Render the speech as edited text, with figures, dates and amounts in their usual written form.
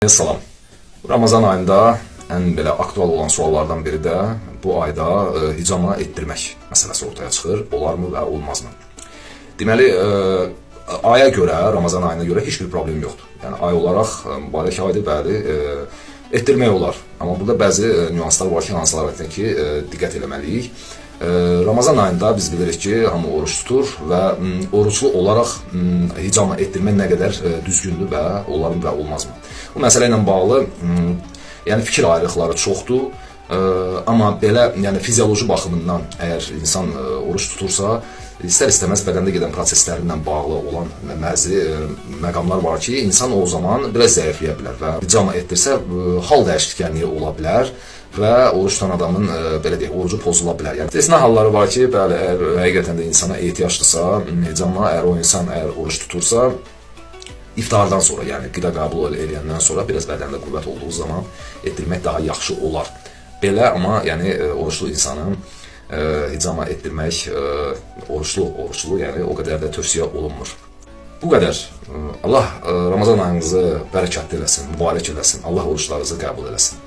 Salam. Ramazan ayında ən belə aktual olan suallardan biri də bu ayda hicama etdirmək məsələsi ortaya çıxır. Olarmı və olmazmı? Deməli, aya görə, Ramazan ayına görə heç bir problem yoxdur. Yəni ay olaraq mübarək aydır, bəli, etdirmək olar. Amma burada bəzi nüanslar var ki, hansılara ki, diqqət eləməliyik. Ramazan ayında biz bilirik ki, hamı oruç tutur və oruçlu olaraq hicama etdirmək nə qədər düzgündür və olarmı və olmazmı? Bu məsələ ilə bağlı yəni fikir ayrılıqları çoxdur. Amma belə yəni fizioloji baxımından əgər insan oruç tutursa, istər-istəməz bədəndə gedən proseslərlə bağlı olan bəzi məqamlar var ki, insan o zaman biraz zəifləyə bilər və hicama etdirsə hal dəyişikliyi ola bilər və oruç tutan adamın belə deyək, orucu pozula bilər. Yəni istisna halları var ki, bəli, əgər həqiqətən də insana ehtiyacdırsa, hicama əgər o insan oruç tutursa, iftardan sonra, yəni qida qəbul edəndən sonra biraz bədəndə qüvvət olduğu zaman etdirmək daha yaxşı olar. Belə, amma yəni oruçlu insanın hicama etdirmək oruçlu, yəni o qədər də tövsiyə olunmur. Bu qədər. Allah Ramazan ayınızı bərəkətli eləsin, mübarək eləsin. Allah oruçlarınızı qəbul eləsin.